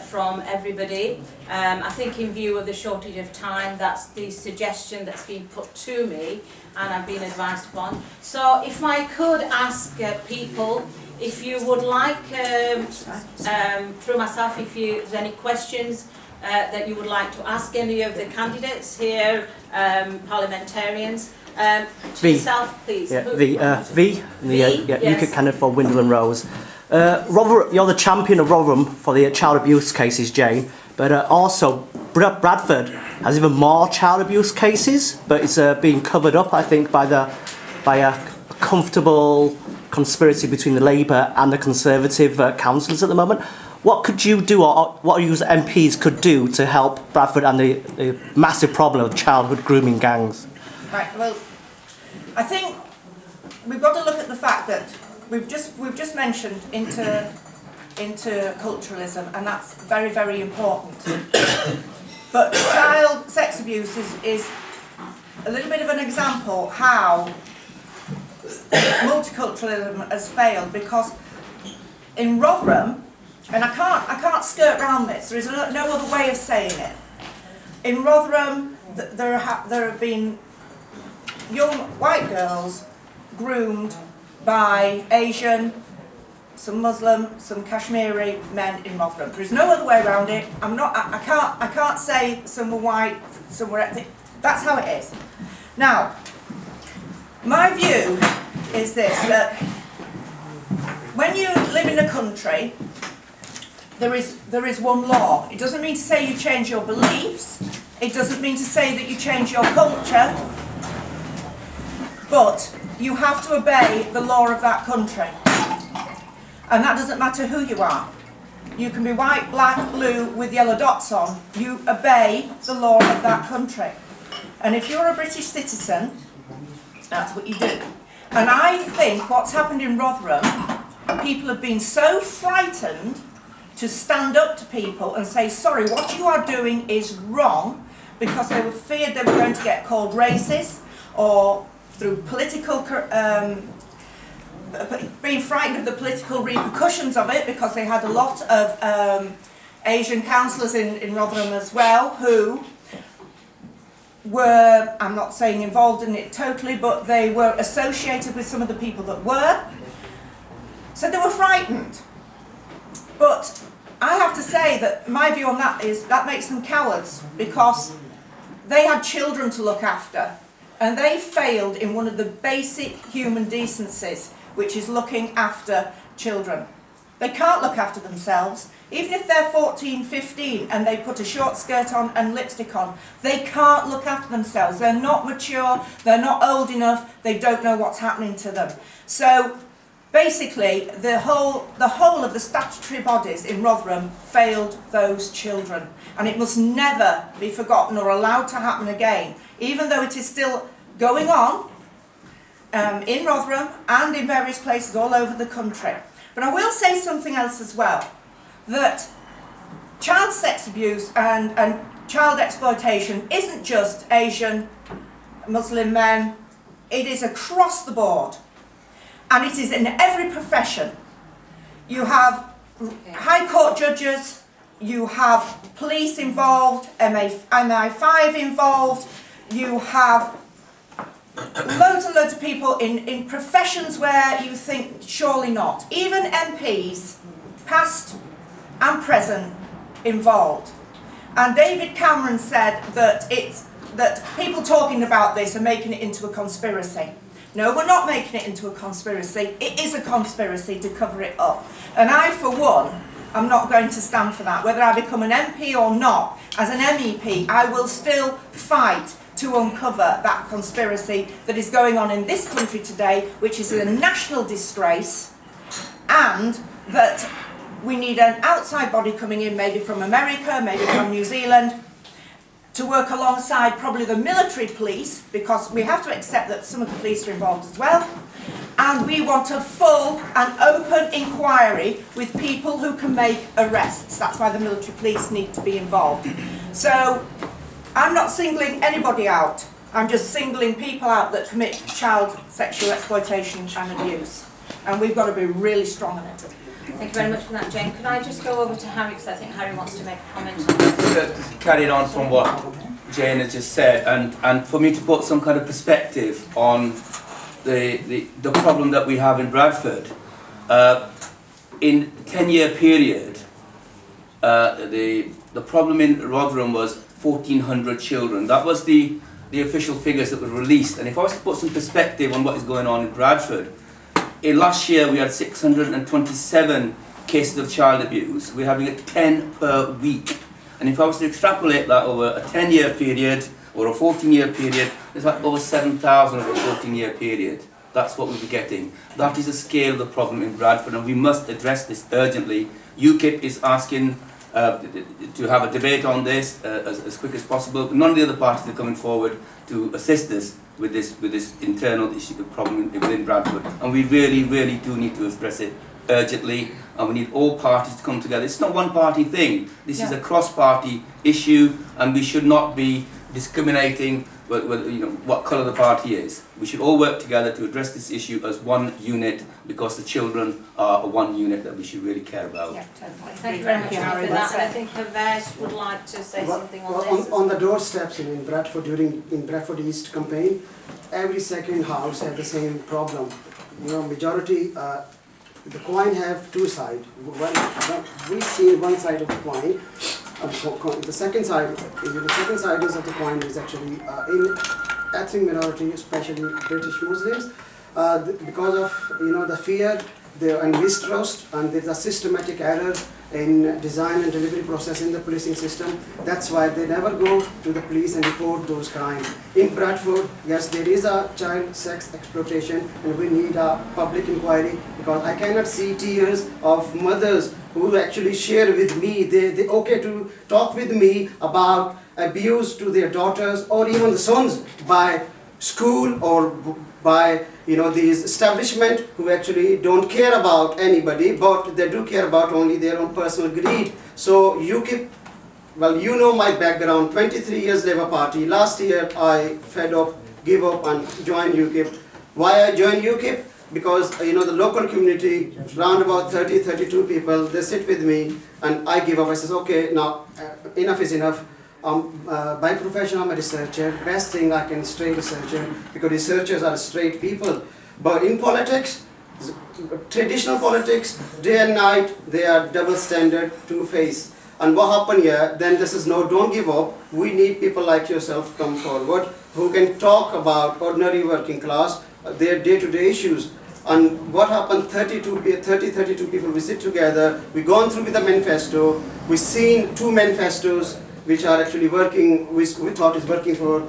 from everybody. I think in view of the shortage of time, that's the suggestion that's been put to me and I've been advised upon. So if I could ask people if you would like, through myself, if there's any questions that you would like to ask any of the candidates here, parliamentarians. To yourself, please. Yeah, V. Yes. You could candidate for Windle and Rose. You're the champion of Rotherham for the child abuse cases, Jane, but also Bradford has even more child abuse cases, but it's being covered up, I think, by a comfortable conspiracy between the Labour and the Conservative councillors at the moment. What could you do, or what you as MPs could do to help Bradford and the massive problem of childhood grooming gangs? Right, well, I think we've got to look at the fact that we've just mentioned interculturalism, and that's very, very important. But child sex abuse is a little bit of an example how multiculturalism has failed, because in Rotherham, and I can't skirt around this, there is no other way of saying it. In Rotherham, there have been young white girls groomed by Asian, some Muslim, some Kashmiri men in Rotherham. There is no other way around it. I can't say some were white, some were ethnic. That's how it is. Now, my view is this, that when you live in a country, there is one law. It doesn't mean to say you change your beliefs. It doesn't mean to say that you change your culture. But you have to obey the law of that country. And that doesn't matter who you are. You can be white, black, blue with yellow dots on. You obey the law of that country. And if you're a British citizen, that's what you do. And I think what's happened in Rotherham, people have been so frightened to stand up to people and say, sorry, what you are doing is wrong, because they were feared they were going to get called racist, or through political, being frightened of the political repercussions of it, because they had a lot of Asian councillors in Rotherham as well, who were, I'm not saying involved in it totally, but they were associated with some of the people that were. So they were frightened. But I have to say that my view on that is that makes them cowards, because they had children to look after. And they failed in one of the basic human decencies, which is looking after children. They can't look after themselves. Even if they're 14, 15 and they put a short skirt on and lipstick on, they can't look after themselves. They're not mature, they're not old enough, they don't know what's happening to them. So basically, the whole of the statutory bodies in Rotherham failed those children. And it must never be forgotten or allowed to happen again, even though it is still going on in Rotherham and in various places all over the country. But I will say something else as well, that child sex abuse and child exploitation isn't just Asian, Muslim men, it is across the board. And it is in every profession. You have High Court judges, you have police involved, MI5 involved, you have loads and loads of people in professions where you think surely not. Even MPs, past and present, involved. And David Cameron said that people talking about this are making it into a conspiracy. No, we're not making it into a conspiracy. It is a conspiracy to cover it up. And I, for one, am not going to stand for that. Whether I become an MP or not, as an MEP, I will still fight to uncover that conspiracy that is going on in this country today, which is a national disgrace, and that we need an outside body coming in, maybe from America, maybe from New Zealand, to work alongside probably the military police, because we have to accept that some of the police are involved as well. And we want a full and open inquiry with people who can make arrests. That's why the military police need to be involved. So I'm not singling anybody out. I'm just singling people out that commit child sexual exploitation and abuse. And we've got to be really strong on it. Thank you very much for that, Jane. Could I just go over to Harry, because I think Harry wants to make a comment on this. Carrying on from what Jane has just said, and for me to put some kind of perspective on the problem that we have in Bradford. In 10-year period, the problem in Rotherham was 1,400 children. That was the official figures that were released. And if I was to put some perspective on what is going on in Bradford, in last year we had 627 cases of child abuse. We're having 10 per week. And if I was to extrapolate that over a 10-year period or a 14-year period, it's like over 7,000 over a 14-year period. That's what we'll be getting. That is the scale of the problem in Bradford, and we must address this urgently. UKIP is asking to have a debate on this as quick as possible. None of the other parties are coming forward to assist us with this internal issue problem within Bradford, and we really do need to address it urgently, and we need all parties to come together. It's not one party thing. This is a cross-party issue, and we should not be discriminating what colour the party is. We should all work together to address this issue as one unit, because the children are one unit that we should really care about. Yeah, totally. Thank you very much for that. And I think Pervez would like to say something on this. On the doorsteps in Bradford in Bradford East campaign, every second house had the same problem. Majority, the coin have two sides. We see one side of the coin. The second side is of the coin is actually in ethnic minority, especially British Muslims, because of the fear and mistrust, and there's a systematic error in design and delivery process in the policing system. That's why they never go to the police and report those crimes. In Bradford, yes, there is a child sex exploitation, and we need a public inquiry, because I cannot see tears of mothers who actually share with me. They okay to talk with me about abuse to their daughters or even the sons by school or by these establishment who actually don't care about anybody, but they do care about only their own personal greed. So UKIP, well, my background, 23 years Labour Party. Last year I fed up, give up and joined UKIP. Why I joined UKIP? Because the local community, around about 32 people, they sit with me and I give up. I says, okay, now enough is enough. By profession I'm a researcher. Best thing I can stay researcher, because researchers are straight people. But in politics, traditional politics, day and night, they are double standard, two-faced. And what happened here, then this is no, don't give up. We need people like yourself come forward who can talk about ordinary working class, their day-to-day issues. And what happened, 32 people, we sit together, we gone through with the manifesto, we've seen two manifestos which are actually working, we thought is working for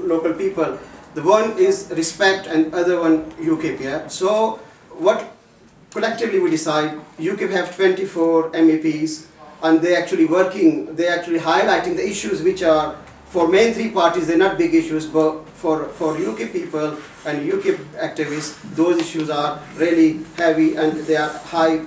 local people. The one is respect and other one UKIP, yeah? So what collectively we decide, UKIP have 24 MEPs, and they actually working, they actually highlighting the issues which are, for main three parties, they're not big issues, but for UKIP people and UKIP activists, those issues are really heavy and they are high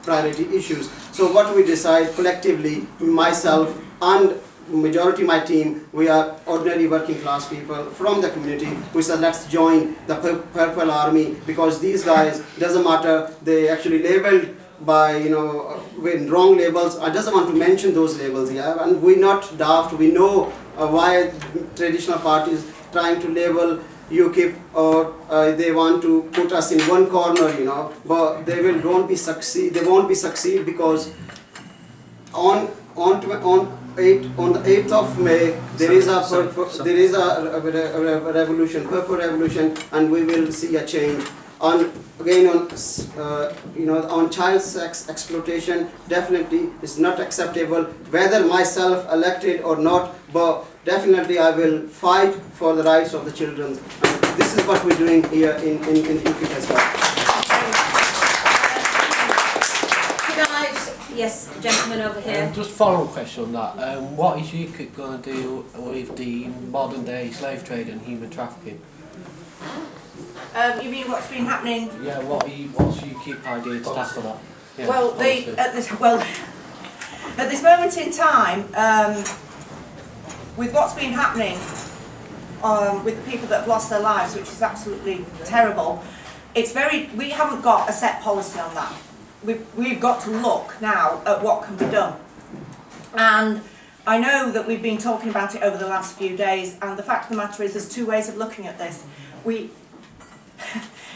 priority issues. So what we decide collectively, myself and majority my team, we are ordinary working class people from the community. We said let's join the Purple Army, because these guys, doesn't matter, they actually labeled by with wrong labels. I just want to mention those labels, yeah, and we're not daft. We know why traditional parties trying to label UKIP, or they want to put us in one corner, but they won't be succeed because on the 8th of May there is a revolution, purple revolution, and we will see a change. On child sex exploitation, definitely is not acceptable, whether myself elected or not, but definitely I will fight for the rights of the children. This is what we're doing here in UKIP as well. Yes, gentleman over here. Just follow-up question on that. What is UKIP going to do with the modern day slave trade and human trafficking? You mean what's been happening? Yeah, what's UKIP idea to tackle that? Yeah, Well, at this moment in time, with what's been happening with the people that have lost their lives, which is absolutely terrible, we haven't got a set policy on that. we've got to look now at what can be done. And I know that we've been talking about it over the last few days, and the fact of the matter is there's two ways of looking at this.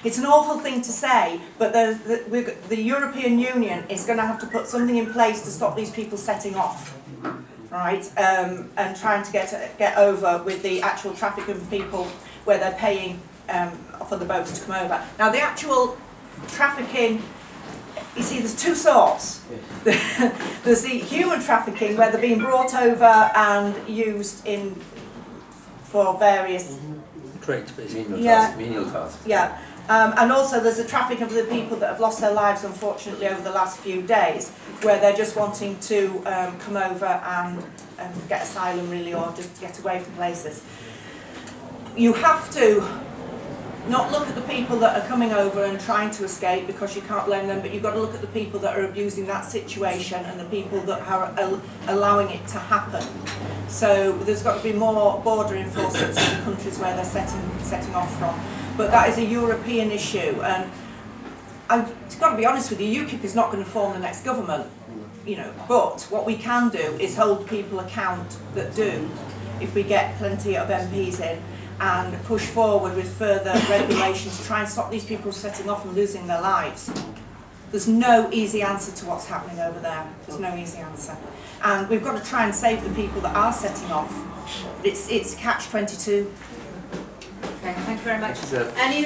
It's an awful thing to say, but the European Union is going to have to put something in place to stop these people setting off, right? And trying to get over with the actual traffic of people where they're paying for the boats to come over. Now the actual trafficking, you see, there's two sorts. There's the human trafficking where they're being brought over and used for various Trades, basically. Menial tasks. Yeah. And also there's the traffic of the people that have lost their lives, unfortunately, over the last few days, where they're just wanting to come over and get asylum, really, or just get away from places. You have to not look at the people that are coming over and trying to escape, because you can't blame them, but you've got to look at the people that are abusing that situation and the people that are allowing it to happen. So there's got to be more border enforcement in the countries where they're setting off from. But that is a European issue, and I've got to be honest with you, UKIP is not going to form the next government, you know, but what we can do is hold people account that do, if we get plenty of MPs in, and push forward with further regulations to try and stop these people setting off and losing their lives. There's no easy answer to what's happening over there. There's no easy answer. And we've got to try and save the people that are setting off. It's catch-22. Okay, thank you very much. Thank you, sir. Any